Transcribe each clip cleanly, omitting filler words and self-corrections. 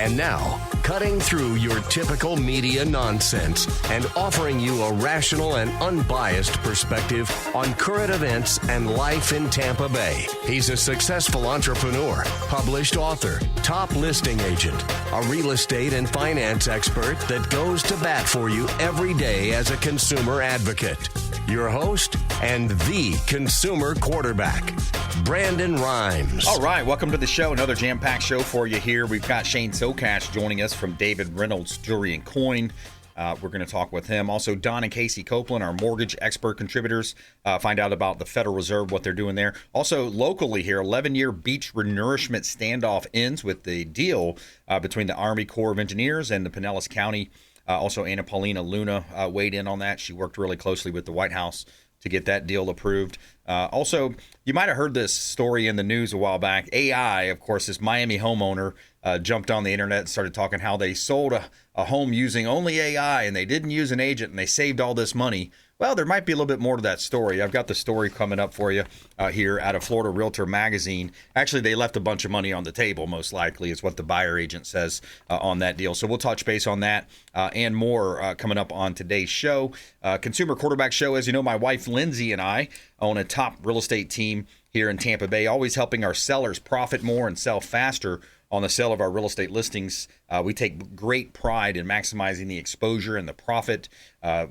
And now, cutting through your typical media nonsense and offering you a rational and unbiased perspective on current events and life in Tampa Bay. He's a successful entrepreneur, published author, top listing agent, a real estate and finance expert that goes to bat for you every day as a consumer advocate. Your host and the consumer quarterback, Brandon Rimes. All right, welcome to the show. Another jam-packed show for you here. We've got Shane Socash joining us from David Reynolds Jewelry Coin. We're going to talk with him. Also, Don and Kasie Copeland, our mortgage expert contributors, find out about the Federal Reserve, what they're doing there. Also, locally here, 11-year beach renourishment standoff ends with the deal between the Army Corps of Engineers and the Pinellas County. Also, Anna Paulina Luna weighed in on that. She worked really closely with the White House to get that deal approved. Also, you might have heard this story in the news a while back. AI, of course, this Miami homeowner jumped on the internet and started talking how they sold a home using only AI and they didn't use an agent and they saved all this money. Well, there might be a little bit more to that story. I've got the story coming up for you here out of Florida Realtor Magazine. Actually, they left a bunch of money on the table, most likely, is what the buyer agent says on that deal. So we'll touch base on that and more coming up on today's show. Consumer Quarterback Show. As you know, my wife, Lindsay, and I own a top real estate team here in Tampa Bay, always helping our sellers profit more and sell faster on the sale of our real estate listings. We take great pride in maximizing the exposure and the profit,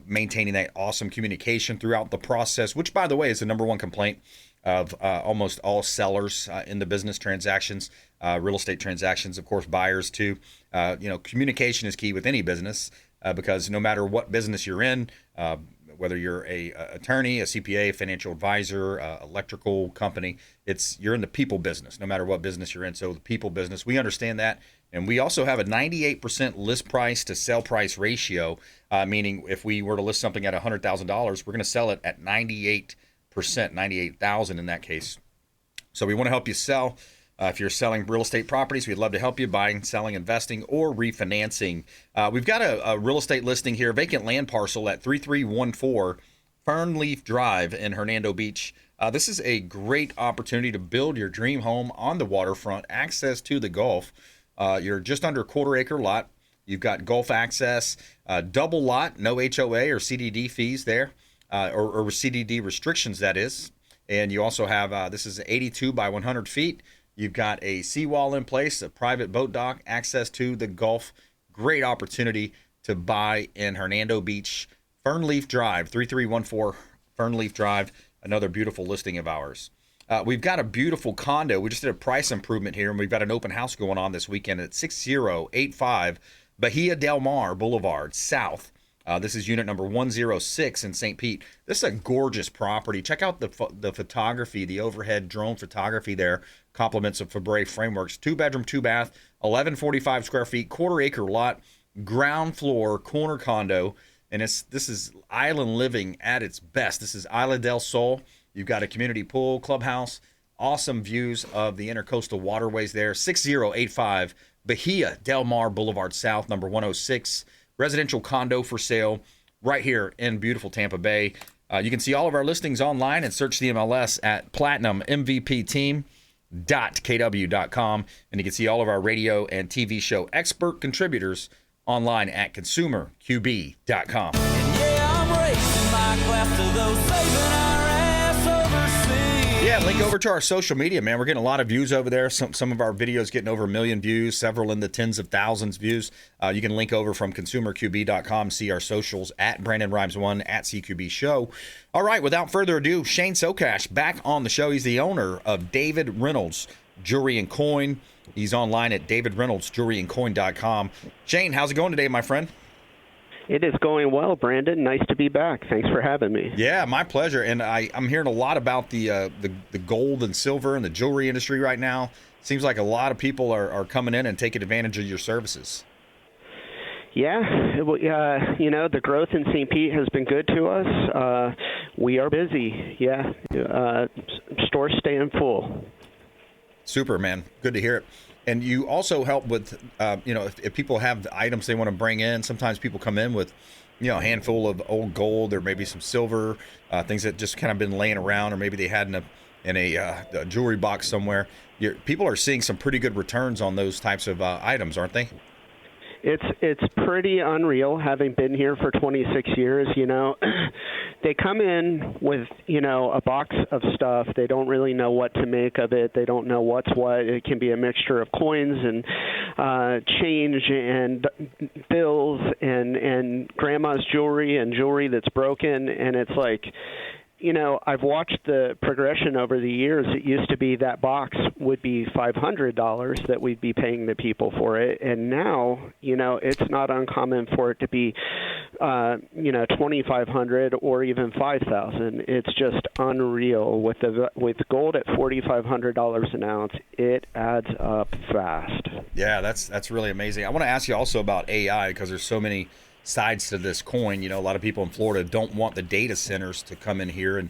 maintaining that awesome communication throughout the process, which, by the way, is the number one complaint of almost all sellers in the business transactions, real estate transactions, of course, buyers too. Communication is key with any business because no matter what business you're in, whether you're a attorney, a CPA, a financial advisor, electrical company, you're in the people business, no matter what business you're in. So the people business, we understand that. And we also have a 98% list price to sell price ratio, meaning if we were to list something at $100,000, we're going to sell it at 98%, $98,000 in that case. So we want to help you sell. If you're selling real estate properties, we'd love to help you buying, selling, investing, or refinancing. We've got a real estate listing here, vacant land parcel at 3314 Fernleaf Drive in Hernando Beach. This is a great opportunity to build your dream home on the waterfront, access to the Gulf. You're just under a quarter-acre lot. You've got Gulf access, double lot, no HOA or CDD fees there, or CDD restrictions, that is. And you also have, this is 82 by 100 feet. You've got a seawall in place, a private boat dock, access to the Gulf. Great opportunity to buy in Hernando Beach, Fernleaf Drive, 3314 Fernleaf Drive, another beautiful listing of ours. We've got a beautiful condo. We just did a price improvement here, and we've got an open house going on this weekend at 6085 Bahia Del Mar Boulevard, South. This is unit number 106 in St. Pete. This is a gorgeous property. Check out the photography, the overhead drone photography there. Compliments of Fabre Frameworks. 2-bedroom, 2-bath, 1145 square feet, quarter-acre lot, ground floor, corner condo. And this is island living at its best. This is Isla del Sol. You've got a community pool, clubhouse, awesome views of the intercoastal waterways there. 6085 Bahia Del Mar Boulevard South, number 106. Residential condo for sale right here in beautiful Tampa Bay. You can see all of our listings online and search the MLS at platinummvpteam.kw.com. And you can see all of our radio and TV show expert contributors online at consumerqb.com. And yeah, I'm raising my glass to those saving our ass overseas. Yeah, link over to our social media, man. We're getting a lot of views over there. Some of our videos getting over 1 million views, several in the tens of thousands views. You can link over from consumerqb.com, see our socials at Brandon Rimes1, at CQB Show. All right, without further ado, Shane Socash back on the show. He's the owner of David Reynolds Jewelry Coin. He's online at davidreynoldsjewelryandcoin.com. Shane, how's it going today, my friend? It is going well, Brandon. Nice to be back. Thanks for having me. Yeah, my pleasure. And I'm hearing a lot about the gold and silver and the jewelry industry right now. Seems like a lot of people are coming in and taking advantage of your services. Yeah, the growth in St. Pete has been good to us. We are busy. Yeah, stores staying full. Super, man. Good to hear it. And you also help with, if people have items they want to bring in. Sometimes people come in with, a handful of old gold or maybe some silver, things that just kind of been laying around, or maybe they had in a jewelry box somewhere. People are seeing some pretty good returns on those types of items, aren't they? It's pretty unreal, having been here for 26 years. They come in with a box of stuff. They don't really know what to make of it. They don't know what's what. It can be a mixture of coins and change and bills and grandma's jewelry and jewelry that's broken, and it's like, I've watched the progression over the years. It used to be that box would be $500 that we'd be paying the people for it, and now, it's not uncommon for it to be, $2,500 or even $5,000. It's just unreal. With gold at $4,500 an ounce, it adds up fast. Yeah, that's really amazing. I want to ask you also about AI, because there's so many sides to this coin. A lot of people in Florida don't want the data centers to come in here and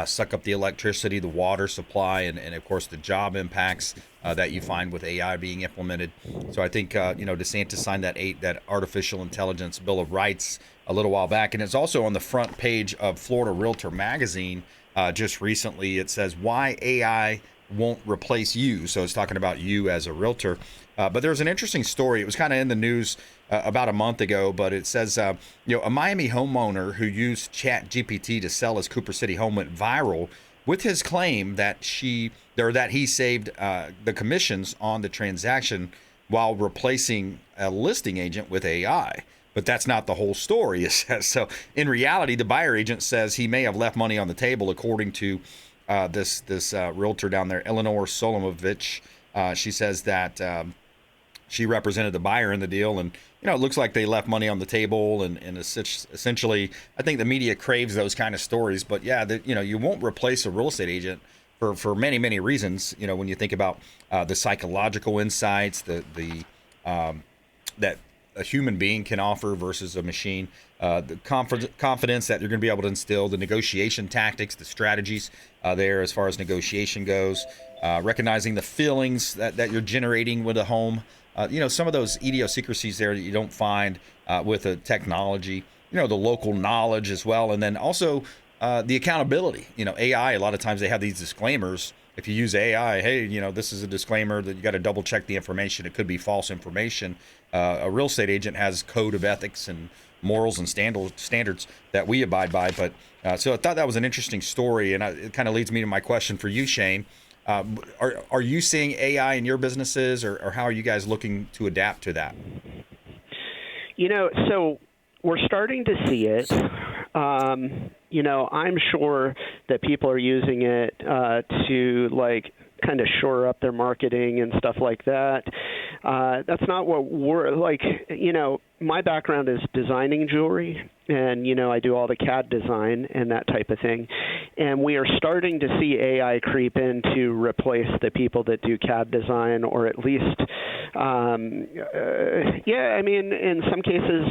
suck up the electricity, the water supply, and of course the job impacts that you find with AI being implemented. So I think DeSantis signed that artificial intelligence Bill of Rights a little while back, and it's also on the front page of Florida Realtor magazine just recently. It says why AI won't replace you. So it's talking about you as a realtor. But there's an interesting story. It was kind of in the news about a month ago, but it says, a Miami homeowner who used ChatGPT to sell his Cooper City home went viral with his claim that he saved the commissions on the transaction while replacing a listing agent with AI. But that's not the whole story, it says. So in reality, the buyer agent says he may have left money on the table, according to this realtor down there, Eleanor Solomovich. She says that she represented the buyer in the deal, and it looks like they left money on the table, and essentially, I think the media craves those kind of stories. But yeah, you won't replace a real estate agent for many, many reasons. When you think about the psychological insights, that a human being can offer versus a machine, the confidence that you're going to be able to instill, the negotiation tactics, the strategies there as far as negotiation goes, recognizing the feelings that you're generating with a home. Some of those idiosyncrasies there that you don't find with a technology, the local knowledge as well. And then also the accountability. AI, a lot of times they have these disclaimers. If you use AI, hey, this is a disclaimer that you got to double check the information. It could be false information. A real estate agent has code of ethics and morals and standards that we abide by. But so I thought that was an interesting story, and it kind of leads me to my question for you, Shane. Are you seeing AI in your businesses, or how are you guys looking to adapt to that? So we're starting to see it. I'm sure that people are using it to kind of shore up their marketing and stuff like that. That's not what we're like. My background is designing jewelry, and I do all the CAD design and that type of thing. And we are starting to see AI creep in to replace the people that do CAD design, or at least, in some cases,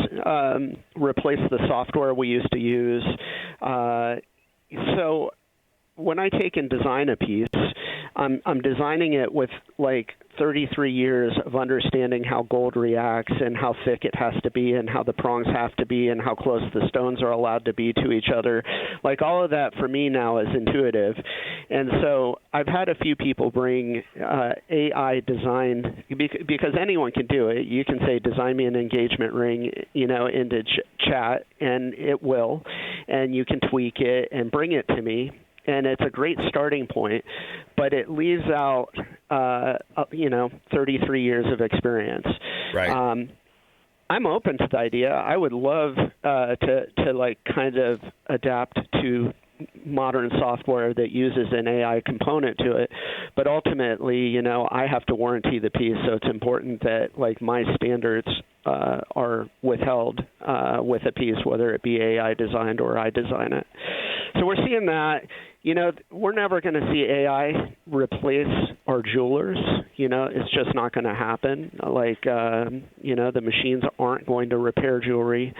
replace the software we used to use. So when I take and design a piece, I'm designing it with 33 years of understanding how gold reacts and how thick it has to be and how the prongs have to be and how close the stones are allowed to be to each other. All of that for me now is intuitive. And so I've had a few people bring AI design, because anyone can do it. You can say, design me an engagement ring, into chat, and it will. And you can tweak it and bring it to me. And it's a great starting point, but it leaves out, 33 years of experience. Right. I'm open to the idea. I would love to kind of adapt to modern software that uses an AI component to it, but ultimately, I have to warranty the piece, so it's important that my standards are withheld with a piece, whether it be AI designed or I design it. So we're seeing that. We're never going to see AI replace our jewelers. It's just not going to happen. The machines aren't going to repair jewelry.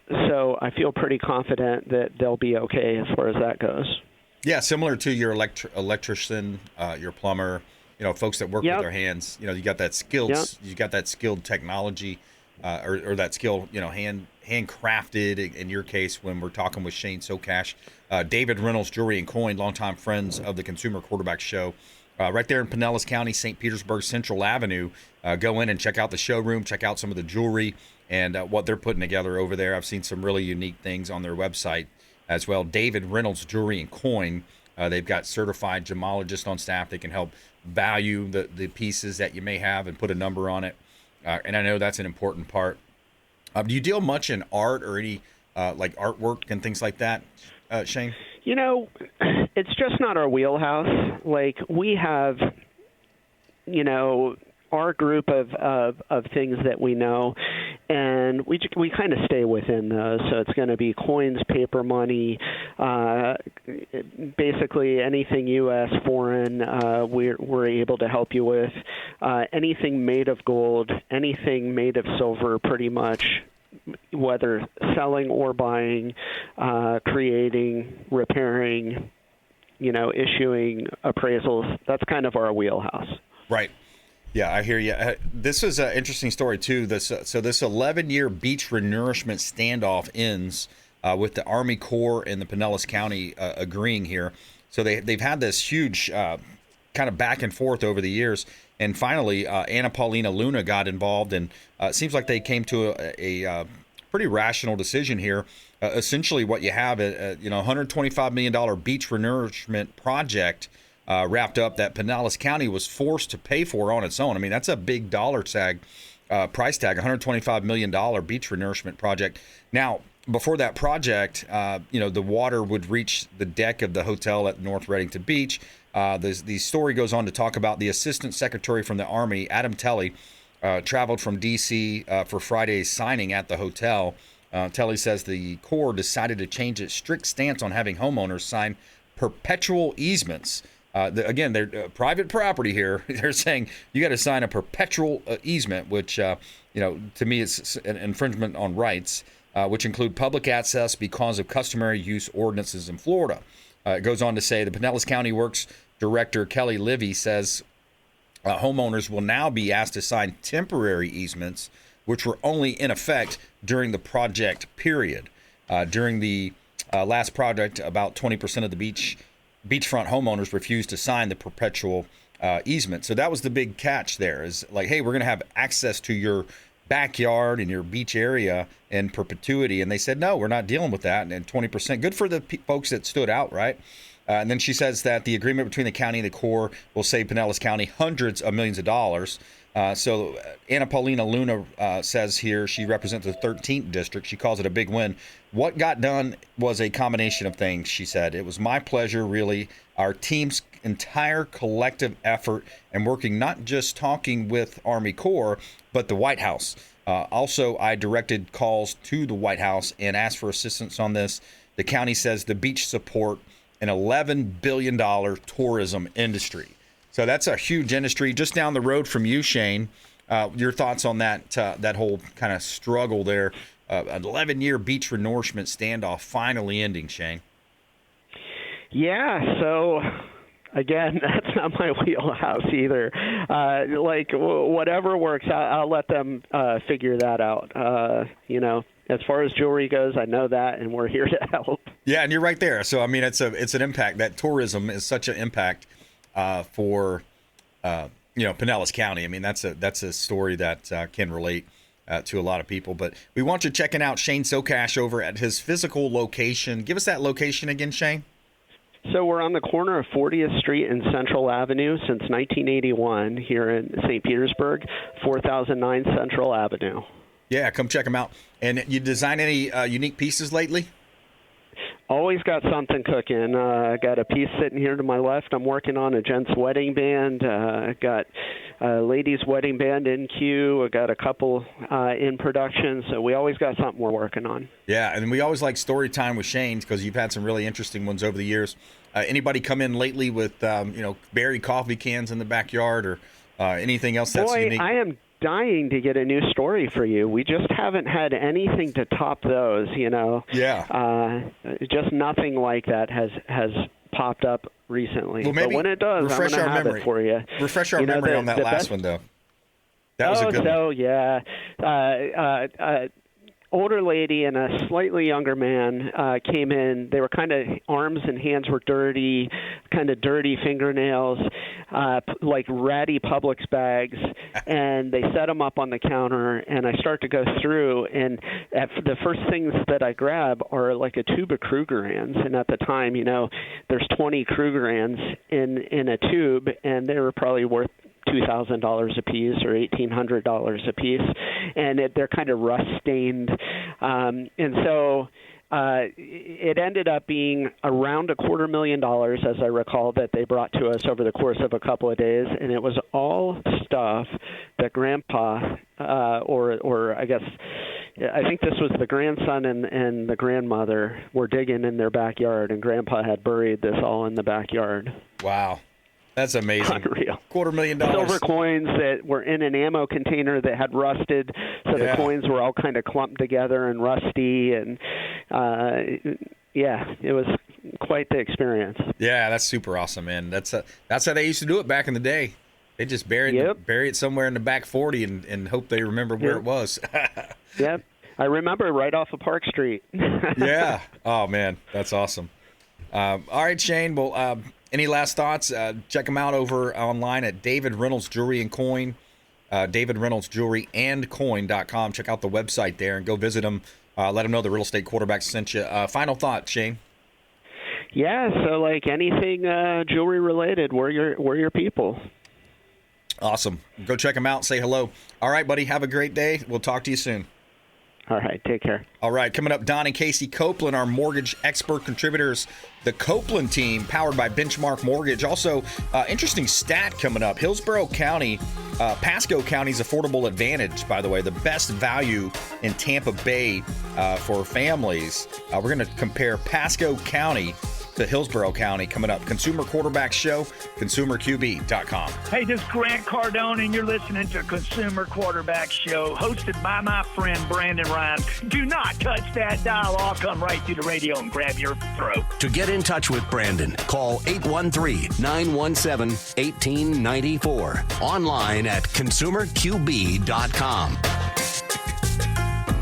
So I feel pretty confident that they'll be okay as far as that goes. Yeah, similar to your electrician, your plumber, folks that work with their hands. You got that skilled, you got that skilled technology, or that skilled, handcrafted, in your case, when we're talking with Shane Socash. David Reynolds Jewelry and Coin, longtime friends of the Consumer Quarterback Show. Right there in Pinellas County, St. Petersburg, Central Avenue. Go in and check out the showroom, check out some of the jewelry and what they're putting together over there. I've seen some really unique things on their website as well. David Reynolds Jewelry and Coin. They've got certified gemologists on staff. They can help value the pieces that you may have and put a number on it. And I know that's an important part. Do you deal much in art or any like artwork and things like that, Shane? You know, it's just not our wheelhouse. Like, we have, you know, our group of things that we know, and we kind of stay within those. So it's going to be coins, paper money, basically anything U.S., foreign, we're able to help you with. Anything made of gold, anything made of silver, pretty much, whether selling or buying, creating, repairing, you know, issuing appraisals. That's kind of our wheelhouse. Right. Yeah, I hear you. This is an interesting story, too. This 11-year beach renourishment standoff ends with the Army Corps and the Pinellas County agreeing here. So they've had this huge kind of back and forth over the years. And finally, Anna Paulina Luna got involved, and it seems like they came to a pretty rational decision here. Essentially, what you have, $125 million beach renourishment project wrapped up that Pinellas County was forced to pay for on its own. I mean, that's a big price tag, $125 million beach renourishment project. Now, before that project, the water would reach the deck of the hotel at North Reddington Beach. The story goes on to talk about the Assistant Secretary from the Army, Adam Telly, traveled from D.C. For Friday's signing at the hotel. Telly says the Corps decided to change its strict stance on having homeowners sign perpetual easements. They're private property here. They're saying you got to sign a perpetual easement, which, to me, is an infringement on rights, which include public access because of customary use ordinances in Florida. It goes on to say the Pinellas County Works Director Kelly Livy says homeowners will now be asked to sign temporary easements, which were only in effect during the project period. During the last project, about 20% of the beachfront homeowners refused to sign the perpetual easement. So that was the big catch there, is like, hey, we're going to have access to your backyard and your beach area in perpetuity. And they said, no, we're not dealing with that. And 20%, good for the folks that stood out, right? And then she says that the agreement between the county and the Corps will save Pinellas County hundreds of millions of dollars. So Anna Paulina Luna says here she represents the 13th district. She calls it a big win. What got done was a combination of things, she said. It was my pleasure, really, our team's entire collective effort and working, not just talking with Army Corps, but the White House. Also, I directed calls to the White House and asked for assistance on this. The county says the beach support an $11 billion tourism industry. So that's a huge industry just down the road from you, Shane. Your thoughts on that whole kind of struggle there? An 11-year beach renourishment standoff finally ending, Shane. Yeah, so again, that's not my wheelhouse either. Whatever works, I'll let them figure that out. As far as jewelry goes, I know that, and we're here to help. Yeah, and you're right there. So I mean, it's an impact. That tourism is such an impact for Pinellas County. I mean, that's a story that can relate to a lot of people. But we want you checking out Shane Socash over at his physical location. Give us that location again, Shane. So we're on the corner of 40th Street and Central Avenue since 1981 here in St. Petersburg, 4009 Central Avenue. Yeah, come check them out. And you design any unique pieces lately? Always got something cooking. I got a piece sitting here to my left. I'm working on a gents' wedding band. I got a ladies' wedding band in queue. I got a couple in production. So we always got something we're working on. Yeah, and we always like story time with Shane because you've had some really interesting ones over the years. Anybody come in lately with buried coffee cans in the backyard or anything else that's unique? I am dying to get a new story for you. We just haven't had anything to top those, Yeah. Just nothing like that has popped up recently. Well, maybe but when it does, I'm going to have it for you. Refresh our memory on that last one, though. That was a good one. Yeah. older lady and a slightly younger man came in. They were kind of, arms and hands were dirty, kind of dirty fingernails, like ratty Publix bags, and they set them up on the counter, and I start to go through, and the first things that I grab are like a tube of Krugerrands, and at the time, there's 20 Krugerrands in a tube, and they were probably worth $2,000 a piece or $1,800 a piece, and they're kind of rust stained, and so it ended up being around $250,000, as I recall, that they brought to us over the course of a couple of days, and it was all stuff that Grandpa, or I guess, I think this was the grandson and the grandmother were digging in their backyard, and Grandpa had buried this all in the backyard. Wow. That's amazing. Unreal. $250,000. Silver coins that were in an ammo container that had rusted, so the coins were all kind of clumped together and rusty, and it was quite the experience. Yeah, that's super awesome, man. That's how they used to do it back in the day. They just bury it somewhere in the back 40 and hope they remember where it was. Yep. I remember right off of Park Street. Yeah. Oh, man. That's awesome. All right, Shane. Well, any last thoughts? Check them out over online at David Reynolds Jewelry and Coin, David Reynolds Jewelry and Coin.com. Check out the website there and go visit them. Let them know the real estate quarterback sent you. Final thought, Shane. Yeah, so like anything jewelry related, we're your people. Awesome. Go check them out. Say hello. All right, buddy. Have a great day. We'll talk to you soon. All right. Take care. All right. Coming up, Don and Kasie Copeland, our mortgage expert contributors. The Copeland team, powered by Benchmark Mortgage. Also, interesting stat coming up. Hillsborough County, Pasco County's Affordable Advantage, by the way, the best value in Tampa Bay for families. We're going to compare Pasco County to Hillsborough County coming up. Consumer Quarterback Show, consumerqb.com. Hey, this is Grant Cardone, and you're listening to Consumer Quarterback Show, hosted by my friend Brandon Rimes. Do not touch that dial. I'll come right through the radio and grab your throat. To get in touch with Brandon, call 813-917-1894. Online at consumerqb.com.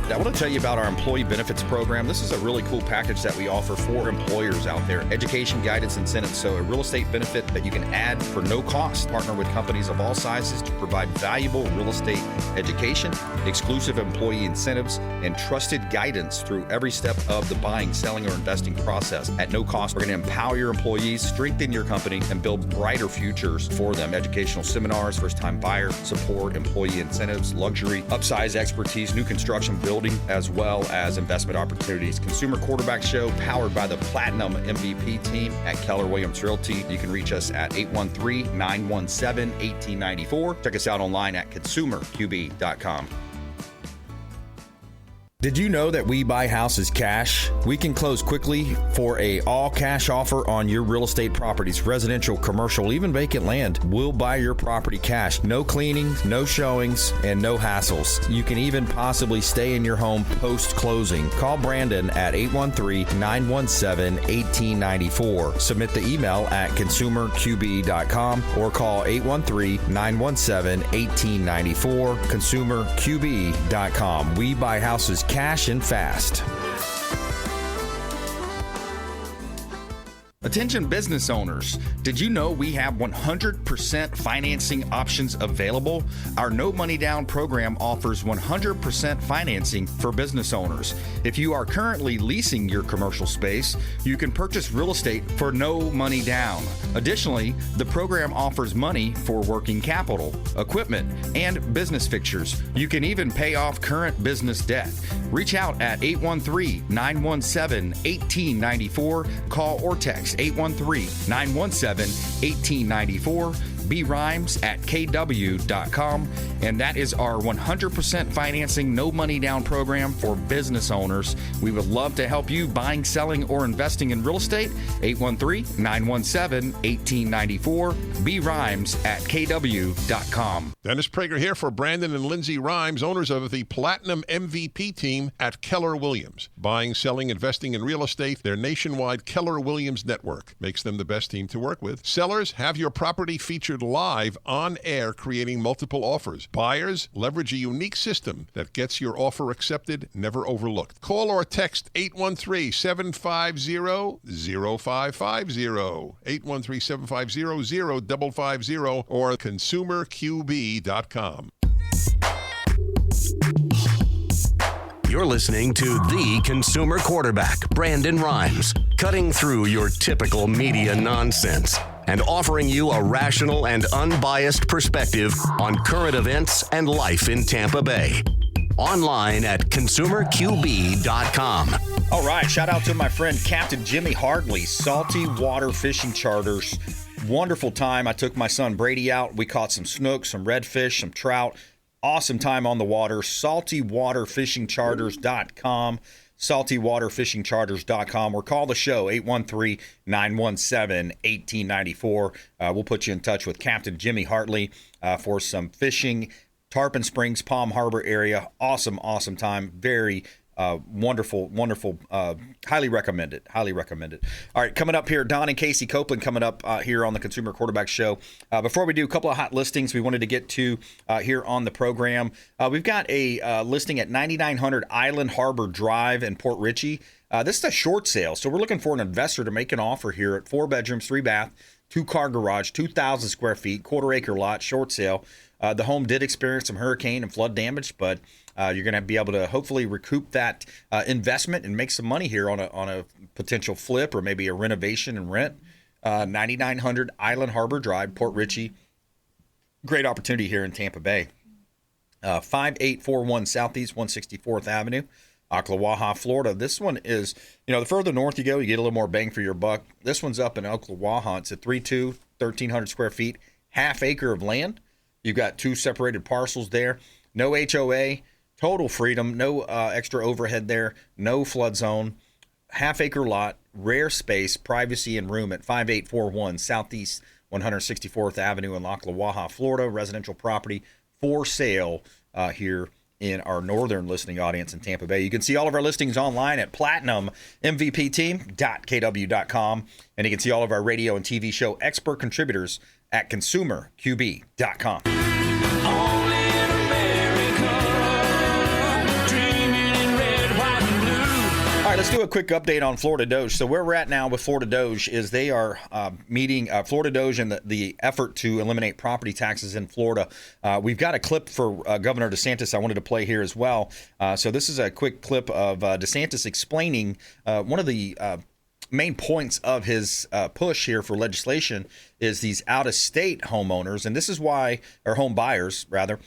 I want to tell you about our employee benefits program. This is a really cool package that we offer for employers out there. Education, guidance, incentives. So a real estate benefit that you can add for no cost. Partner with companies of all sizes to provide valuable real estate education, exclusive employee incentives, and trusted guidance through every step of the buying, selling, or investing process at no cost. We're going to empower your employees, strengthen your company, and build brighter futures for them. Educational seminars, first-time buyer support, employee incentives, luxury, upsize expertise, new construction, building, as well as investment opportunities. Consumer Quarterback Show, powered by the Platinum MVP team at Keller Williams Realty. You can reach us at 813-917-1894. Check us out online at consumerqb.com. Did you know that we buy houses cash? We can close quickly for a all-cash offer on your real estate properties, residential, commercial, even vacant land. We'll buy your property cash. No cleanings, no showings, and no hassles. You can even possibly stay in your home post-closing. Call Brandon at 813-917-1894. Submit the email at consumerqb.com or call 813-917-1894. consumerqb.com. We buy houses cash and fast. Attention business owners, did you know we have 100% financing options available? Our no money down program offers 100% financing for business owners. If you are currently leasing your commercial space, you can purchase real estate for no money down. Additionally, the program offers money for working capital, equipment, and business fixtures. You can even pay off current business debt. Reach out at 813-917-1894. Call or text 813-917-1894. B Rimes at KW.com. And that is our 100% financing, no money down program for business owners. We would love to help you buying, selling, or investing in real estate. 813-917-1894. B Rimes at KW.com. Dennis Prager here for Brandon and Lindsay Rimes, owners of the Platinum MVP team at Keller Williams. Buying, selling, investing in real estate, their nationwide Keller Williams network makes them the best team to work with. Sellers, have your property featured featured live on air creating multiple offers. Buyers leverage a unique system that gets your offer accepted, never overlooked. Call or text 813-750-0550, 813-750-0550, or consumerqb.com. You're listening to the consumer quarterback, Brandon Rimes, cutting through your typical media nonsense and offering you a rational and unbiased perspective on current events and life in Tampa Bay. Online at consumerqb.com. All right, shout out to my friend Captain Jimmy Hartley, Salty Water Fishing Charters. Wonderful time. I took my son Brady out. We caught some snook, some redfish, some trout. Awesome time on the water. saltywaterfishingcharters.com. saltywaterfishingcharters.com, or call the show 813-917-1894. We'll put you in touch with Captain Jimmy Hartley for some fishing. Tarpon Springs, Palm Harbor area. Awesome time. Very wonderful. Highly recommended. All right, coming up here, Don and Kasie Copeland coming up here on the Consumer Quarterback Show. Before we do, a couple of hot listings we wanted to get to here on the program. We've got a listing at 9900 Island Harbor Drive in Port Richey. This is a short sale, so we're looking for an investor to make an offer here at 4 bedrooms, 3 bath, 2-car garage, 2,000 square feet, quarter-acre lot, short sale. The home did experience some hurricane and flood damage, but you're going to be able to hopefully recoup that investment and make some money here on a potential flip or maybe a renovation and rent. 9900 Island Harbor Drive, Port Richey. Great opportunity here in Tampa Bay. 5841 Southeast 164th Avenue, Ocklawaha, Florida. This one is, the further north you go, you get a little more bang for your buck. This one's up in Ocklawaha. It's a 1,300 square feet, half acre of land. You've got 2 separated parcels there. No HOA, total freedom, no extra overhead there, no flood zone, half acre lot, rare space, privacy and room at 5841 Southeast 164th Avenue in Ocklawaha, Florida. Residential property for sale here in our northern listening audience in Tampa Bay. You can see all of our listings online at platinummvpteam.kw.com, and you can see all of our radio and TV show expert contributors at consumerqb.com. All right, let's do a quick update on Florida Doge. So where we're at now with Florida Doge is they are meeting Florida Doge and the effort to eliminate property taxes in Florida. We've got a clip for Governor DeSantis I wanted to play here as well. So this is a quick clip of DeSantis explaining one of the main points of his push here for legislation is these out-of-state homeowners, and this is why, or home buyers rather.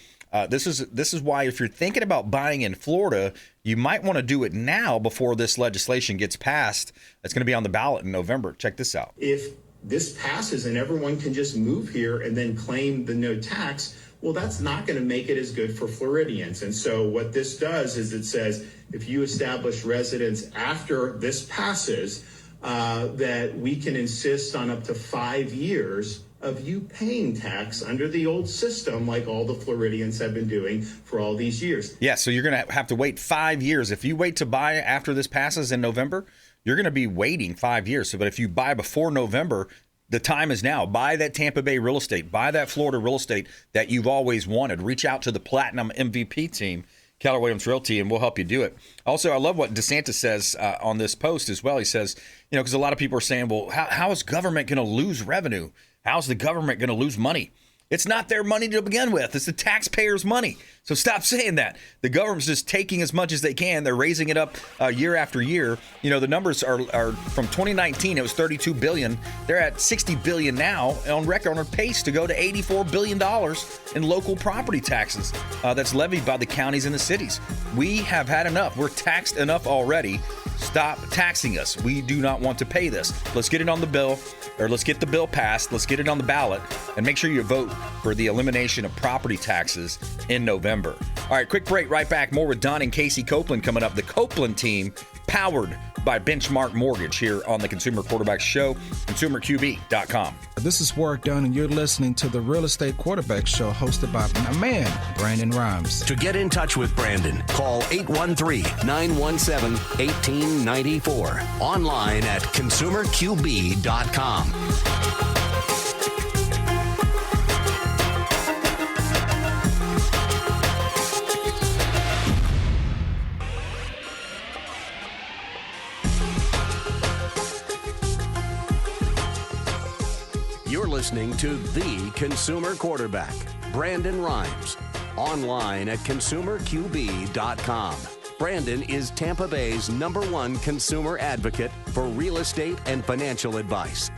This is why if you're thinking about buying in Florida, you might want to do it now before this legislation gets passed. It's going to be on the ballot in November. Check this out. If this passes and everyone can just move here and then claim the no tax, well, that's not going to make it as good for Floridians. And so what this does is it says if you establish residence after this passes, that we can insist on up to 5 years of you paying tax under the old system like all the Floridians have been doing for all these years. Yeah, so you're going to have to wait 5 years. If you wait to buy after this passes in November, you're going to be waiting 5 years. So, but if you buy before November, the time is now. Buy that Tampa Bay real estate. Buy that Florida real estate that you've always wanted. Reach out to the Platinum MVP team, Keller Williams Realty, and we'll help you do it. Also, I love what DeSantis says on this post as well. He says, because a lot of people are saying, well, how is government going to lose revenue? How's the government going to lose money? It's not their money to begin with. It's the taxpayers' money. So stop saying that. The government's just taking as much as they can. They're raising it up year after year. The numbers are from 2019. It was $32 billion. They're at $60 billion now, on record, on a pace to go to $84 billion in local property taxes that's levied by the counties and the cities. We have had enough. We're taxed enough already. Stop taxing us. We do not want to pay this. Let's get it on the bill, or let's get the bill passed. Let's get it on the ballot, and make sure you vote for the elimination of property taxes in November. All right, quick break. Right back. More with Don and Kasie Copeland coming up. The Copeland Team, powered by Benchmark Mortgage, here on the Consumer Quarterback Show, consumerqb.com. This is Warwick Dunn, and you're listening to the Real Estate Quarterback Show, hosted by my man, Brandon Rimes. To get in touch with Brandon, call 813-917-1894. Online at consumerqb.com. You're listening to the consumer quarterback, Brandon Rimes. Online at consumerqb.com. Brandon is Tampa Bay's #1 consumer advocate for real estate and financial advice.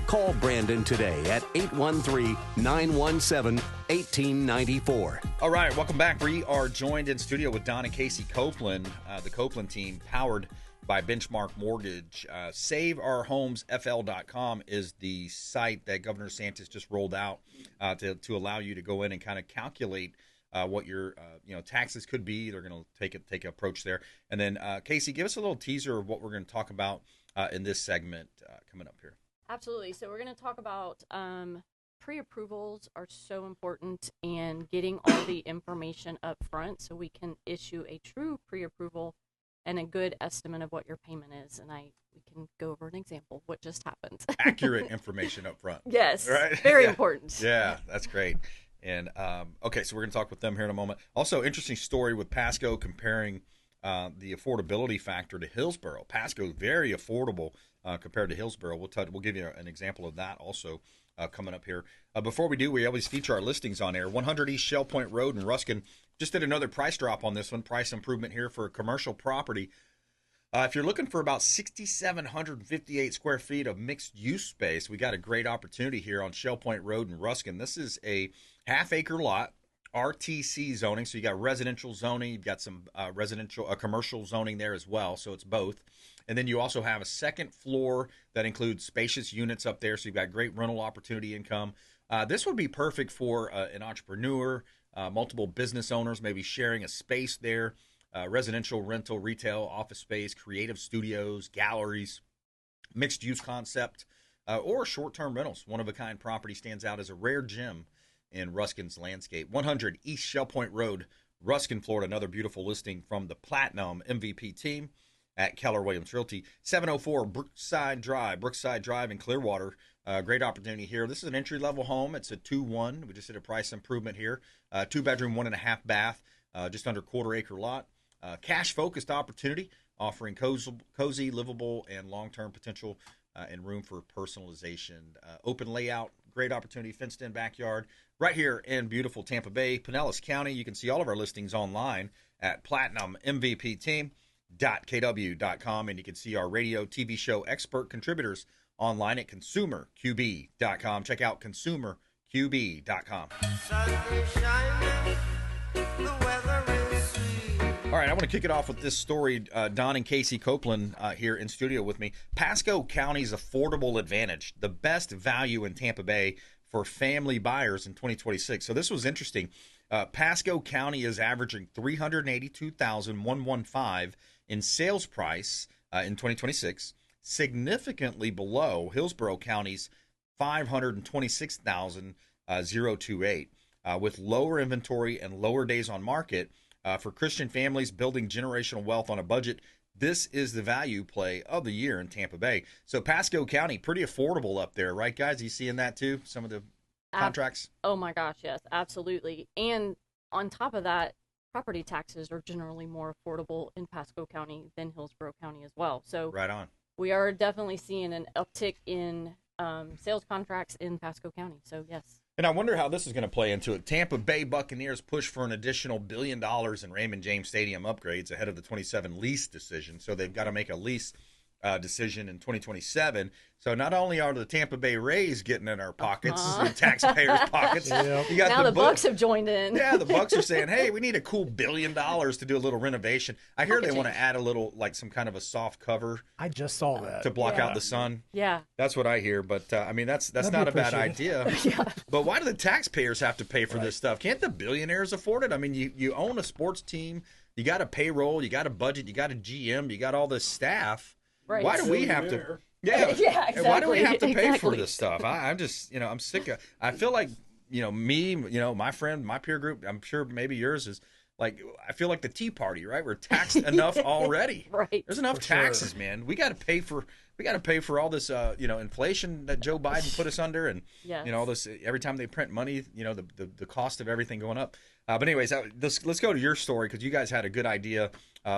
Call Brandon today at 813-917-1894. All right, welcome back. We are joined in studio with Don and Kasie Copeland, the Copeland team, powered by Benchmark Mortgage. SaveOurHomesFL.com is the site that Governor DeSantis just rolled out to allow you to go in and kind of calculate what your taxes could be. They're going to take an approach there. And then, Kasie, give us a little teaser of what we're going to talk about in this segment coming up here. Absolutely. So we're going to talk about pre-approvals are so important, and getting all the information up front so we can issue a true pre-approval and a good estimate of what your payment is. And we can go over an example of what just happened. Accurate information up front. Yes, right? Very important. Yeah, that's great. And okay, so we're going to talk with them here in a moment. Also, interesting story with Pasco comparing the affordability factor to Hillsborough. Pasco is very affordable compared to Hillsborough. We'll give you an example of that also coming up here. Before we do, we always feature our listings on air. 100 East Shell Point Road in Ruskin. Just did another price drop on this one. Price improvement here for a commercial property. If you're looking for about 6,758 square feet of mixed-use space, we got a great opportunity here on Shell Point Road in Ruskin. This is a half-acre lot, RTC zoning, so you got residential zoning, you've got some commercial zoning there as well, so it's both. And then you also have a second floor that includes spacious units up there, so you've got great rental opportunity income. This would be perfect for an entrepreneur, multiple business owners, maybe sharing a space there. Residential, rental, retail, office space, creative studios, galleries, mixed-use concept, or short-term rentals. One-of-a-kind property stands out as a rare gem in Ruskin's landscape. 100 East Shell Point Road, Ruskin, Florida. Another beautiful listing from the Platinum MVP team at Keller Williams Realty. 704 Brookside Drive in Clearwater. Great opportunity here. This is an entry-level home. It's a 2-1. We just did a price improvement here. 2-bedroom, 1.5 bath, just under quarter-acre lot. Cash-focused opportunity, offering cozy, livable, and long-term potential and room for personalization. Open layout, great opportunity, fenced-in backyard, right here in beautiful Tampa Bay, Pinellas County. You can see all of our listings online at platinummvpteam.kw.com, and you can see our radio, TV show expert contributors online at consumerqb.com. Check out consumerqb.com. All right, I want to kick it off with this story. Don and Kasie Copeland here in studio with me. Pasco County's affordable advantage, the best value in Tampa Bay for family buyers in 2026. So this was interesting. Pasco County is averaging $382,115 in sales price in 2026, significantly below Hillsborough County's $526,028, with lower inventory and lower days on market. For Christian families building generational wealth on a budget, this is the value play of the year in Tampa Bay. So Pasco County, pretty affordable up there, right, guys? Are you seeing that too, some of the contracts? Oh, my gosh, yes, absolutely. And on top of that, property taxes are generally more affordable in Pasco County than Hillsborough County as well. So right on. We are definitely seeing an uptick in sales contracts in Pasco County. So, yes. And I wonder how this is going to play into it. Tampa Bay Buccaneers push for an additional $1 billion in Raymond James Stadium upgrades ahead of the 27 lease decision. So they've got to make a lease decision in 2027. So not only are the Tampa Bay Rays getting in our pockets, the taxpayers' pockets. Yep. You got now the Bucks have joined in. Yeah, the Bucks are saying, hey, we need a cool $1 billion to do a little renovation. I hear they want to add a little, like some kind of a soft cover. I just saw that. To block out the sun. Yeah. That's what I hear. But, I mean, that's not a bad idea. Yeah. But why do the taxpayers have to pay for this stuff? Can't the billionaires afford it? I mean, you own a sports team. You got a payroll. You got a budget. You got a GM. You got all this staff. Right. Why do we have to? Yeah, exactly. Why do we have to pay for this stuff? I'm just, I'm sick of. I feel like, me, my friend, my peer group. I'm sure maybe yours is like. I feel like the Tea Party, right? We're taxed enough already. Right. There's enough taxes, man. We got to pay for. We got to pay for all this, inflation that Joe Biden put us under, and all this. Every time they print money, the cost of everything going up. But anyways, let's go to your story because you guys had a good idea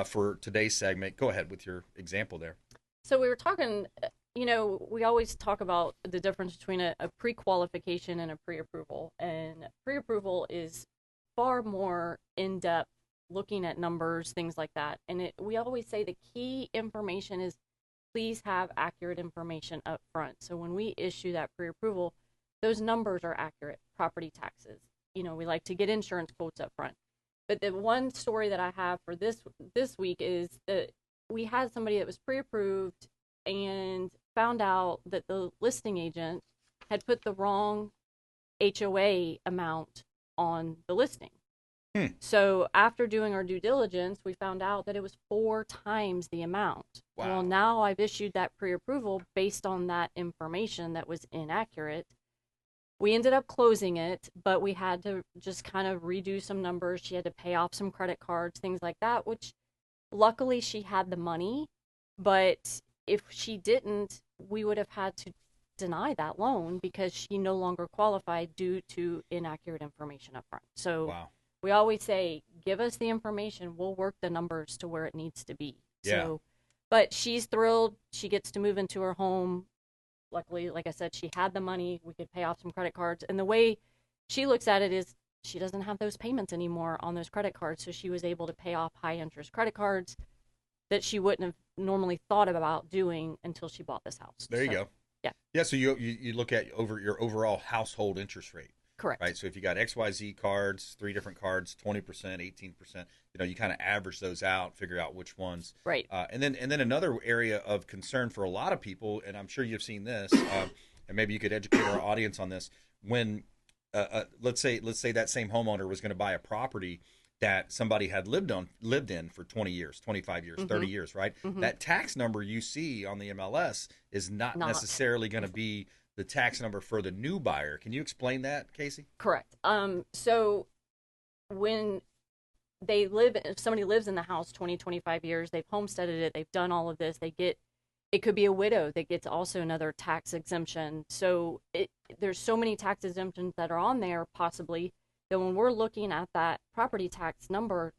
for today's segment. Go ahead with your example there. So we were talking we always talk about the difference between a pre-qualification and a pre-approval. And pre-approval is far more in-depth, looking at numbers, things like that. And we always say the key information is please have accurate information up front. So when we issue that pre-approval, those numbers are accurate. Property taxes. We like to get insurance quotes up front. But the one story that I have for this week is that we had somebody that was pre-approved and found out that the listing agent had put the wrong HOA amount on the listing. So after doing our due diligence, we found out that it was 4 times the amount. Wow. Well, now I've issued that pre-approval based on that information that was inaccurate. We ended up closing it, but we had to just kind of redo some numbers. She had to pay off some credit cards, things like that, which luckily she had the money. But if she didn't, we would have had to deny that loan because she no longer qualified due to inaccurate information up front. So we always say, give us the information. We'll work the numbers to where it needs to be. Yeah. So, but she's thrilled. She gets to move into her home. Luckily, like I said, she had the money. We could pay off some credit cards. And the way she looks at it is she doesn't have those payments anymore on those credit cards. So she was able to pay off high interest credit cards that she wouldn't have normally thought about doing until she bought this house. There you go. Yeah. Yeah. So you look at your overall household interest rate. Correct. Right. So if you got XYZ cards, 3 different cards, 20%, 18%, you kind of average those out, figure out which ones. Right. And then another area of concern for a lot of people, and I'm sure you've seen this, and maybe you could educate our audience on this. When let's say that same homeowner was going to buy a property that somebody had lived in for 20 years, 25 years, 30 years, right? That tax number you see on the MLS is not necessarily going to be the tax number for the new buyer. Can you explain that, Kasie? Correct. So when if somebody lives in the house 20, 25 years, they've homesteaded it, they've done all of this, it could be a widow that gets also another tax exemption. So there's so many tax exemptions that are on there possibly that when we're looking at that property tax number,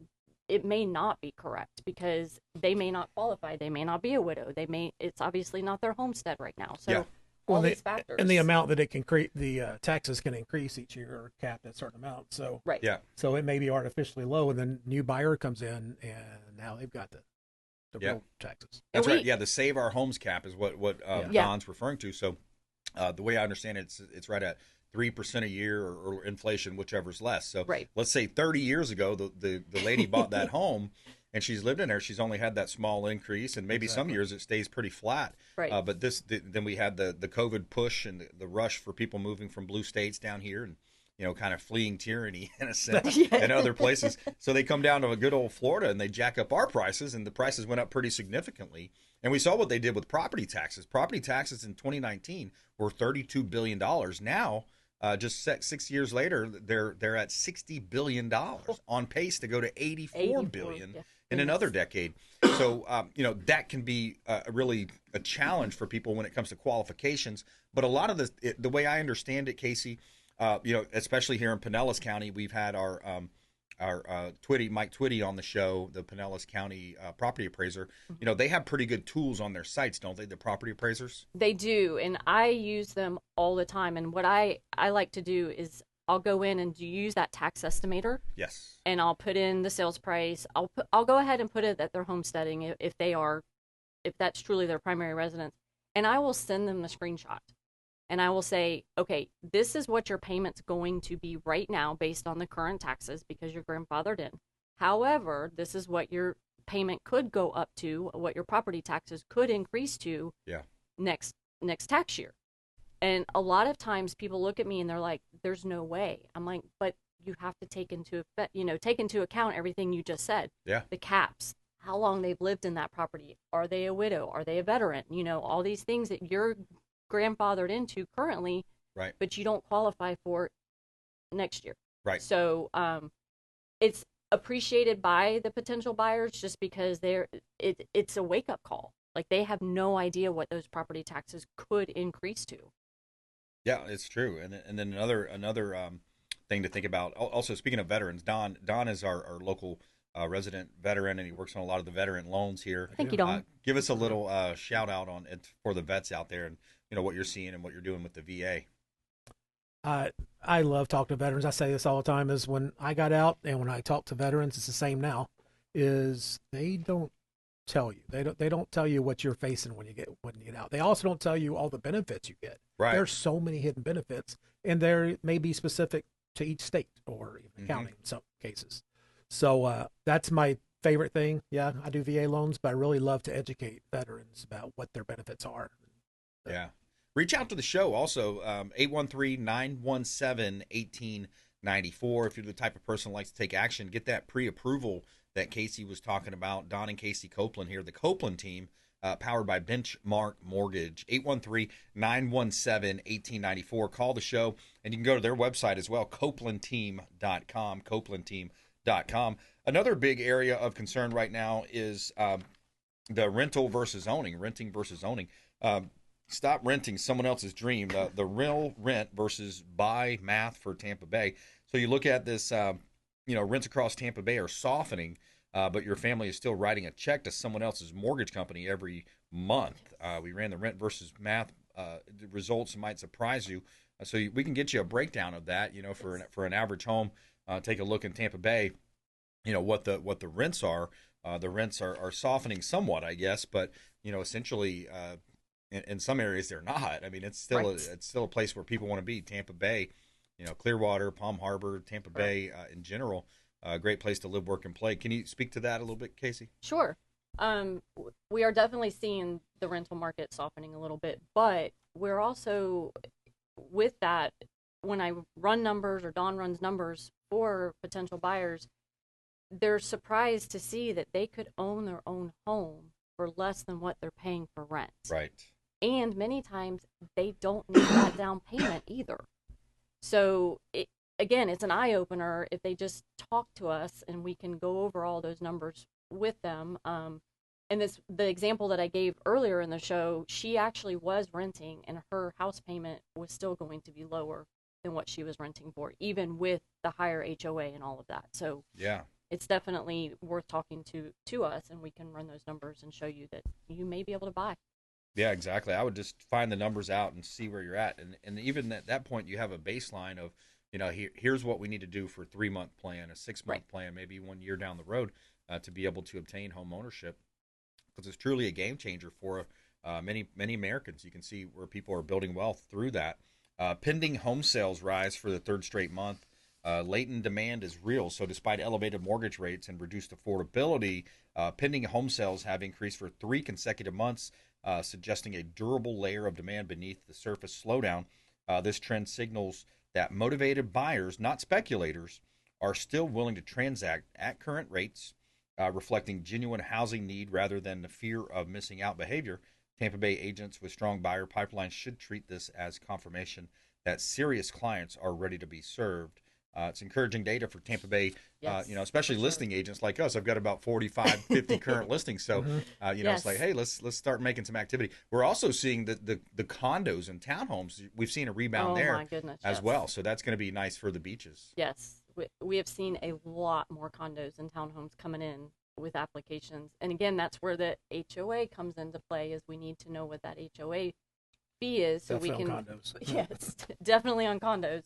it may not be correct because they may not qualify. They may not be a widow. It's obviously not their homestead right now. So all these factors. And the amount that it can create, the taxes can increase each year or capped at a certain amount. So right. Yeah. So it may be artificially low, and then new buyer comes in, and now they've got the real taxes. That's right. Yeah, the Save Our Homes cap is what Don's referring to. So the way I understand it, it's right at 3% a year or inflation, whichever's less. So let's say 30 years ago, the lady bought that home. And she's lived in there. She's only had that small increase, and maybe some years it stays pretty flat. Right. But then we had the COVID push and the rush for people moving from blue states down here, and kind of fleeing tyranny in a sense, and other places. So they come down to a good old Florida, and they jack up our prices, and the prices went up pretty significantly. And we saw what they did with property taxes. Property taxes in 2019 were $32 billion. Now, just 6 years later, they're at $60 billion, on pace to go to $84 billion. In another decade. So, that can be really a challenge for people when it comes to qualifications. But a lot of the way I understand it, Kasie, especially here in Pinellas County, we've had our Mike Twitty on the show, the Pinellas County property appraiser. They have pretty good tools on their sites, don't they, the property appraisers? They do, and I use them all the time. And what I like to do is I'll go in and use that tax estimator. Yes. And I'll put in the sales price. I'll go ahead and put it that they're homesteading if that's truly their primary residence. And I will send them the screenshot. And I will say, okay, this is what your payment's going to be right now based on the current taxes because you're grandfathered in. However, this is what your payment could go up to, what your property taxes could increase to next tax year. And a lot of times people look at me and they're like, there's no way. I'm like, but you have to take into account everything you just said. Yeah. The caps, how long they've lived in that property. Are they a widow? Are they a veteran? All these things that you're grandfathered into currently, right? But you don't qualify for next year. Right. So it's appreciated by the potential buyers just because it's a wake-up call. Like they have no idea what those property taxes could increase to. Yeah, it's true. And then another thing to think about. Also, speaking of veterans, Don is our local resident veteran, and he works on a lot of the veteran loans here. Thank you, Don. Give us a little shout out on it for the vets out there, and what you're seeing and what you're doing with the VA. I love talking to veterans. I say this all the time: is when I got out and when I talk to veterans, it's the same now. Is they don't tell you. They don't tell you what you're facing when you get out. They also don't tell you all the benefits you get. Right. There's so many hidden benefits, and there may be specific to each state or even county in some cases. So that's my favorite thing. Yeah, I do VA loans, but I really love to educate veterans about what their benefits are. Yeah. Reach out to the show also, 813-917-1894. If you're the type of person who likes to take action, get that pre-approval that Kasie was talking about. Don and Kasie Copeland here, the Copeland team, powered by Benchmark Mortgage. 813-917-1894. Call the show, and you can go to their website as well, copelandteam.com, copelandteam.com. Another big area of concern right now is the renting versus owning. Stop renting someone else's dream. The real rent versus buy math for Tampa Bay. So you look at this, rents across Tampa Bay are softening, but your family is still writing a check to someone else's mortgage company every month. We ran the rent versus math results might surprise you. So we can get you a breakdown of that. For an average home, take a look in Tampa Bay. What the rents are. The rents are softening somewhat, I guess, but essentially. In some areas they're not. I mean, it's still a place where people want to be. Tampa Bay, Clearwater, Palm Harbor, Tampa Bay in general, a great place to live, work, and play. Can you speak to that a little bit, Kasie? Sure. We are definitely seeing the rental market softening a little bit, but we're also, with that, when I run numbers or Don runs numbers for potential buyers, they're surprised to see that they could own their own home for less than what they're paying for rent. Right. And many times they don't need that down payment either. So it's an eye opener if they just talk to us and we can go over all those numbers with them. And the example that I gave earlier in the show, she actually was renting and her house payment was still going to be lower than what she was renting for, even with the higher HOA and all of that. So yeah, it's definitely worth talking to us, and we can run those numbers and show you that you may be able to buy. Yeah, exactly. I would just find the numbers out and see where you're at. And even at that point, you have a baseline of, here's what we need to do for a 3-month plan, a 6-month plan, maybe 1 year down the road to be able to obtain home ownership. Because it's truly a game changer for many Americans. You can see where people are building wealth through that. Pending home sales rise for the third straight month. Latent demand is real. So despite elevated mortgage rates and reduced affordability, pending home sales have increased for 3 consecutive months, suggesting a durable layer of demand beneath the surface slowdown. This trend signals that motivated buyers, not speculators, are still willing to transact at current rates, reflecting genuine housing need rather than the fear of missing out behavior. Tampa Bay agents with strong buyer pipelines should treat this as confirmation that serious clients are ready to be served. It's encouraging data for Tampa Bay, yes, especially listing agents like us. I've got about 45, 50 current listings. So, yes, it's like, hey, let's start making some activity. We're also seeing the condos and townhomes. We've seen a rebound there as well. So that's going to be nice for the beaches. Yes. We have seen a lot more condos and townhomes coming in with applications. And again, that's where the HOA comes into play, is we need to know what that HOA fee is. So definitely we can, on condos. Yes, definitely on condos.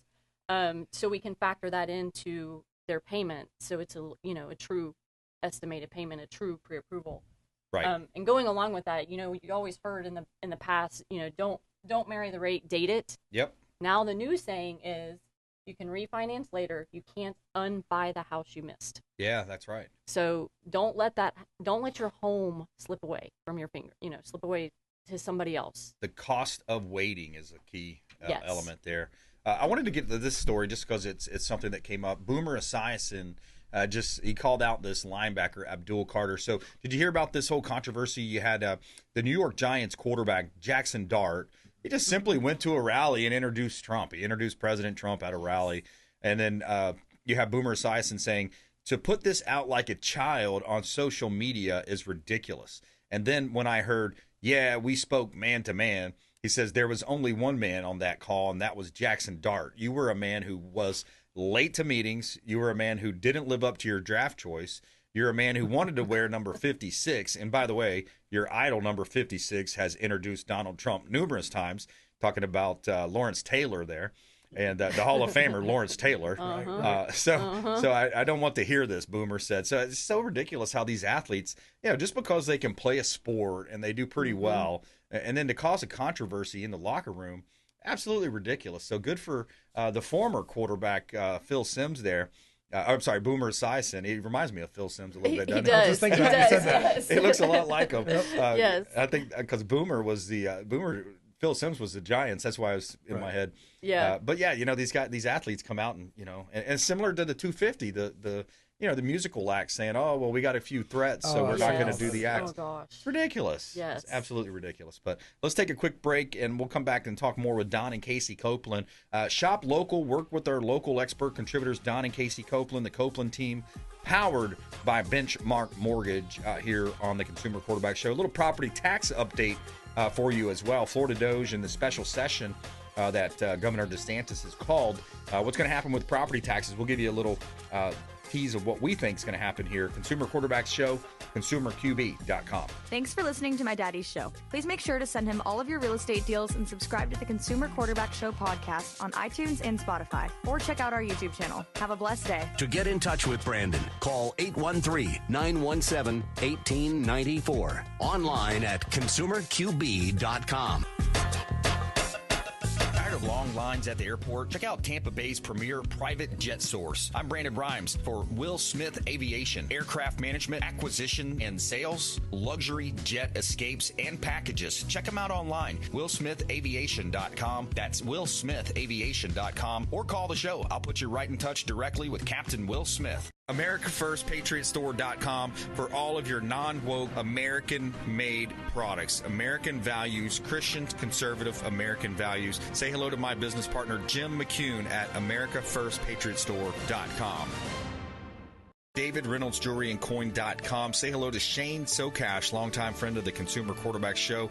So we can factor that into their payment. So it's a true estimated payment, a true pre-approval. Right. And going along with that, you always heard in the past, don't marry the rate, date it. Yep. Now the new saying is you can refinance later. You can't unbuy the house you missed. Yeah, that's right. So don't let your home slip away from your finger, slip away to somebody else. The cost of waiting is a key yes, element there. I wanted to get to this story just because it's something that came up. Boomer Esiason, he called out this linebacker, Abdul Carter. So did you hear about this whole controversy? You had the New York Giants quarterback, Jackson Dart. He just simply went to a rally and introduced Trump. He introduced President Trump at a rally. And then you have Boomer Esiason saying, to put this out like a child on social media is ridiculous. And then when I heard, we spoke man to man, he says there was only one man on that call, and that was Jackson Dart. You were a man who was late to meetings. You were a man who didn't live up to your draft choice. you're a man who wanted to wear number 56. And by the way, your idol number 56 has introduced Donald Trump numerous times, talking about Lawrence Taylor there. And the Hall of Famer, Lawrence Taylor. So I don't want to hear this, Boomer said. So it's so ridiculous how these athletes, just because they can play a sport and they do pretty well, and then to cause a controversy in the locker room, absolutely ridiculous. So good for the former quarterback, Phil Simms there. I'm sorry, Boomer Esiason. He reminds me of Phil Simms a little bit, doesn't he? I was just thinking about that. Yes. It looks a lot like him. Yes. I think because Boomer was Phil Simms was the Giants. That's why I was in my head. Yeah. But yeah, these athletes come out and similar to the 250, the musical act saying, "Oh, well, we got a few threats, so we're not going to do the act." Oh gosh. It's ridiculous. Yes. It's absolutely ridiculous. But let's take a quick break, and we'll come back and talk more with Don and Kasie Copeland. Shop local, work with our local expert contributors, Don and Kasie Copeland, the Copeland team, powered by Benchmark Mortgage here on the Consumer Quarterback Show. A little property tax update for you as well. Florida Doge and the special session that Governor DeSantis has called. What's going to happen with property taxes? We'll give you a little tease of what we think is going to happen here. Consumer Quarterback Show, consumerqb.com. Thanks for listening to my daddy's show. Please make sure to send him all of your real estate deals and subscribe to the Consumer Quarterback Show podcast on iTunes and Spotify, or check out our YouTube channel. Have a blessed day. To get in touch with Brandon, call 813-917-1894. Online at consumerqb.com. Tired of long lines at the airport? Check out Tampa Bay's premier private jet source. I'm Brandon Rimes for Will Smith Aviation. Aircraft management, acquisition, and sales, luxury jet escapes, and packages. Check them out online. WillSmithAviation.com. That's WillSmithAviation.com. Or call the show. I'll put you right in touch directly with Captain Will Smith. AmericaFirstPatriotStore.com for all of your non-woke, American-made products. American values, Christian, conservative American values. Say hello to my business partner, Jim McCune at AmericaFirstPatriotStore.com. David Reynolds Jewelry and Coin.com. Say hello to Shane Socash, longtime friend of the Consumer Quarterback Show,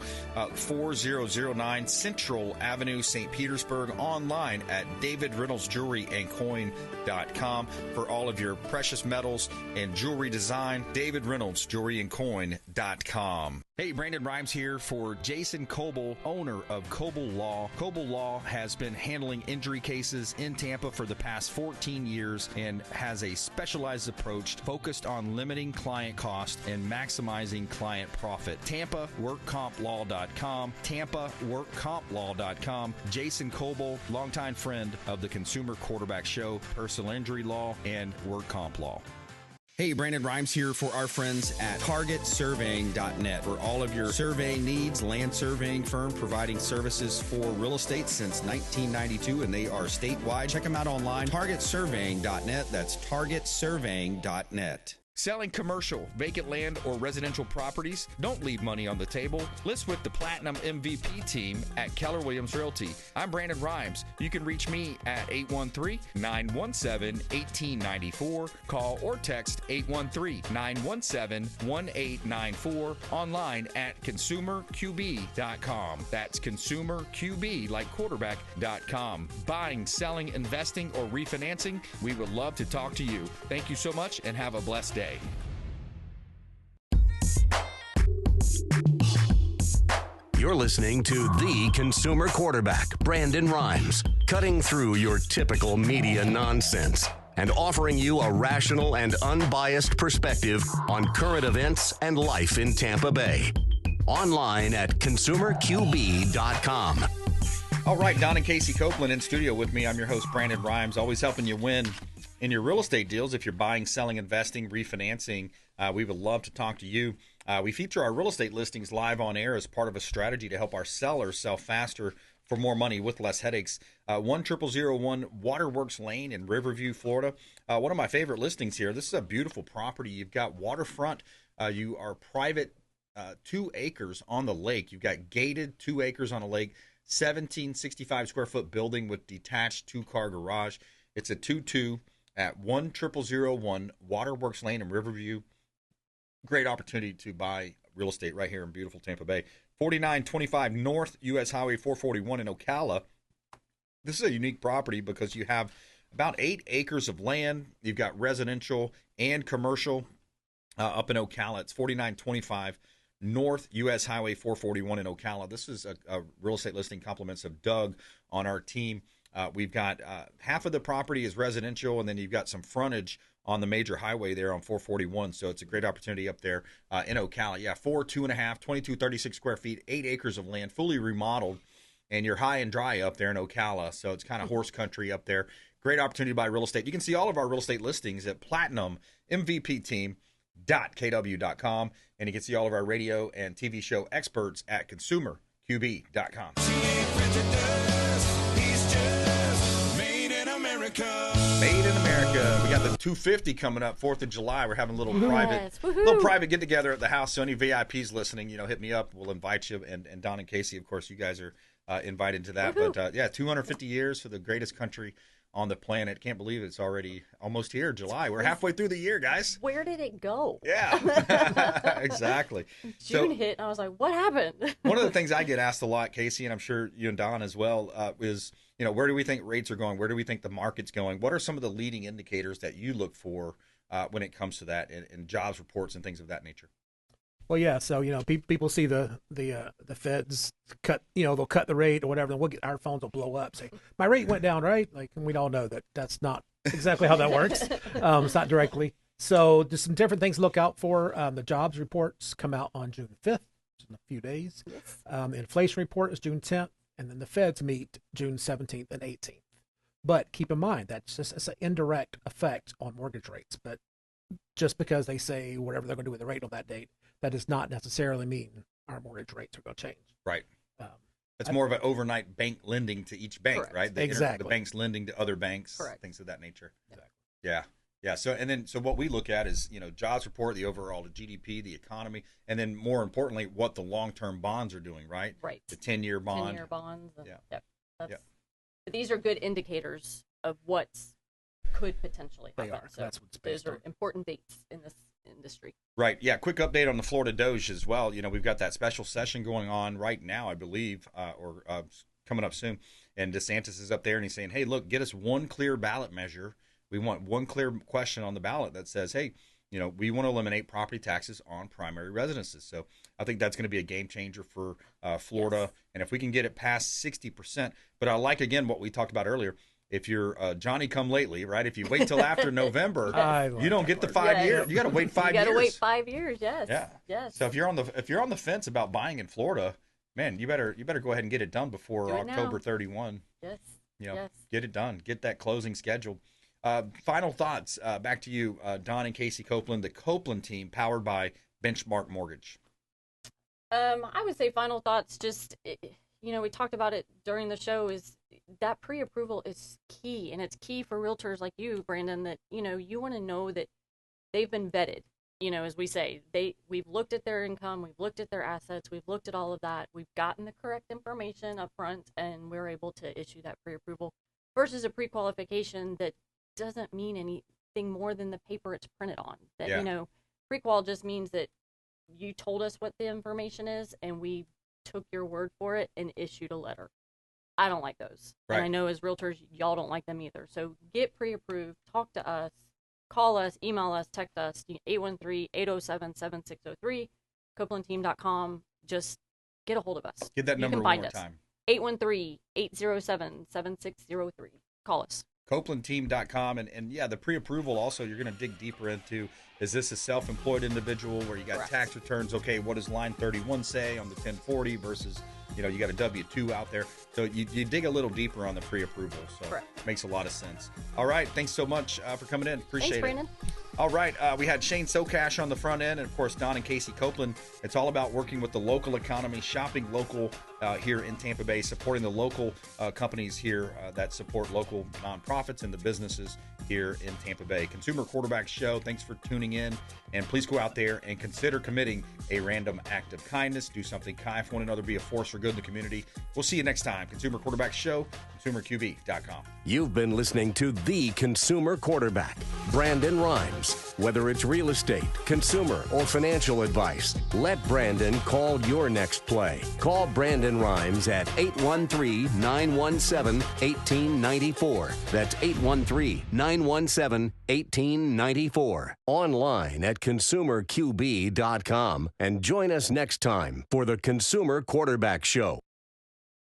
4009 Central Avenue, St. Petersburg. Online at David Reynolds Jewelry and Coin.com for all of your precious metals and jewelry design. David Reynolds Jewelry and Coin.com. Hey, Brandon Rimes here for Jason Coble, owner of Coble Law. Coble Law has been handling injury cases in Tampa for the past 14 years and has a specialized approach focused on limiting client cost and maximizing client profit. TampaWorkCompLaw.com, TampaWorkCompLaw.com. Jason Coble, longtime friend of the Consumer Quarterback Show, personal injury law, and work comp law. Hey, Brandon Rimes here for our friends at TargetSurveying.net for all of your surveying needs. Land surveying firm providing services for real estate since 1992, and they are statewide. Check them out online, TargetSurveying.net. That's TargetSurveying.net. Selling commercial, vacant land, or residential properties? Don't leave money on the table. List with the Platinum MVP team at Keller Williams Realty. I'm Brandon Rimes. You can reach me at 813-917-1894. Call or text 813-917-1894. Online at consumerqb.com. That's consumerqb, like quarterback.com. Buying, selling, investing, or refinancing? We would love to talk to you. Thank you so much and have a blessed day. You're listening to the Consumer Quarterback, Brandon Rimes, cutting through your typical media nonsense and offering you a rational and unbiased perspective on current events and life in Tampa Bay. Online at consumerqb.com. All right, Don and Kasie Copeland in studio with me. I'm your host, Brandon Rimes, always helping you win in your real estate deals. If you're buying, selling, investing, refinancing, we would love to talk to you. We feature our real estate listings live on air as part of a strategy to help our sellers sell faster for more money with less headaches. 10001 Waterworks Lane in Riverview, Florida. One of my favorite listings here. This is a beautiful property. You've got waterfront. You are private, 2 acres on the lake. You've got gated 2 acres on a lake, 1765 square foot building with detached 2-car garage. It's a 2-2 at 10001 Waterworks Lane in Riverview. Great opportunity to buy real estate right here in beautiful Tampa Bay. 4925 North US Highway 441 in Ocala. This is a unique property because you have about 8 acres of land. You've got residential and commercial. up in Ocala. It's 4925 North US Highway 441 in Ocala. This is a real estate listing, compliments of Doug on our team. We've got half of the property is residential, and then you've got some frontage on the major highway there on 441. So it's a great opportunity up there in Ocala. Yeah, 4, 2.5, 2236 square feet, 8 acres of land, fully remodeled, and you're high and dry up there in Ocala. So it's kind of horse country up there. Great opportunity to buy real estate. You can see all of our real estate listings at platinummvpteam.kw.com, and you can see all of our radio and TV show experts at consumerqb.com. Made in America. We got the 250 coming up, 4th of July. We're having a little private get together at the house. So any VIPs listening, hit me up. We'll invite you. And Don and Kasie, of course, you guys are invited to that. Woo-hoo. But 250 years for the greatest country on the planet. Can't believe it's already almost here, July. We're halfway through the year, guys. Where did it go? Yeah, exactly. June hit, and I was like, what happened? One of the things I get asked a lot, Kasie, and I'm sure you and Don as well, is, where do we think rates are going? Where do we think the market's going? What are some of the leading indicators that you look for when it comes to that and jobs reports and things of that nature? Well, yeah. So people see the Feds cut. They'll cut the rate or whatever. Then our phones will blow up. Say my rate went down, right? Like, and we all know that that's not exactly how that works. It's not directly. So just some different things to look out for. The jobs reports come out on June 5th, in a few days. Yes. The inflation report is June 10th, and then the Feds meet June 17th and 18th. But keep in mind that's an indirect effect on mortgage rates. But just because they say whatever they're going to do with the rate on that date, that does not necessarily mean our mortgage rates are going to change. Right. It's more of an overnight bank lending to each bank, correct. Right? Exactly. The bank's lending to other banks, correct. Things of that nature. Exactly. Yeah. Yeah. So what we look at is, jobs report, the overall GDP, the economy, and then more importantly, what the long-term bonds are doing, right? Right. The 10-year bond. 10-year bonds. Yeah. Yep. But these are good indicators of what could potentially happen. They are. So that's what's based those are important dates in this industry. Right. Yeah. Quick update on the Florida Doge as well. We've got that special session going on right now, I believe, or coming up soon. And DeSantis is up there and he's saying, hey, look, get us one clear ballot measure. We want one clear question on the ballot that says, hey, we want to eliminate property taxes on primary residences. So I think that's going to be a game changer for Florida. Yes. And if we can get it past 60%, but I like, again, what we talked about earlier. If you're Johnny come lately, right? If you wait till after November, you don't get the 5 years. You got to wait 5 years. You got to wait 5 years. Yes. Yeah. Yes. So if you're on the fence about buying in Florida, man, you better go ahead and get it done before October 31. Yes. Yes. Get it done. Get that closing scheduled. Final thoughts. Back to you, Don and Kasie Copeland, the Copeland team, powered by Benchmark Mortgage. I would say final thoughts. Just we talked about it during the show. Is that pre-approval is key, and it's key for realtors like you, Brandon. That you want to know that they've been vetted. As we say, we've looked at their income, we've looked at their assets, we've looked at all of that. We've gotten the correct information up front, and we're able to issue that pre-approval. Versus a pre-qualification that doesn't mean anything more than the paper it's printed on. That pre-qual just means that you told us what the information is, and we took your word for it and issued a letter. I don't like those. Right. And I know as realtors, y'all don't like them either. So get pre-approved, talk to us, call us, email us, text us, 813-807-7603, CopelandTeam.com. Just get a hold of us. Get that number one more time. 813-807-7603. Call us. CopelandTeam.com. And the pre-approval also, you're going to dig deeper into, is this a self-employed individual where you got correct. Tax returns? Okay, what does line 31 say on the 1040 versus, you got a W-2 out there. So you dig a little deeper on the pre-approval. So correct. It makes a lot of sense. All right. Thanks so much for coming in. Appreciate it. Brandon. All right. We had Shane Socash on the front end, and of course, Don and Kasie Copeland. It's all about working with the local economy, shopping local here in Tampa Bay, supporting the local companies here that support local nonprofits and the businesses here in Tampa Bay. Consumer Quarterback Show. Thanks for tuning in, and please go out there and consider committing a random act of kindness. Do something kind for one another. Be a force for good in the community. We'll see you next time. Consumer Quarterback Show, ConsumerQB.com. You've been listening to The Consumer Quarterback, Brandon Rimes. Whether it's real estate, consumer, or financial advice, let Brandon call your next play. Call Brandon Rimes at 813-917-1894. That's 813-917-1894. Online at consumerqb.com. And join us next time for the Consumer Quarterback Show.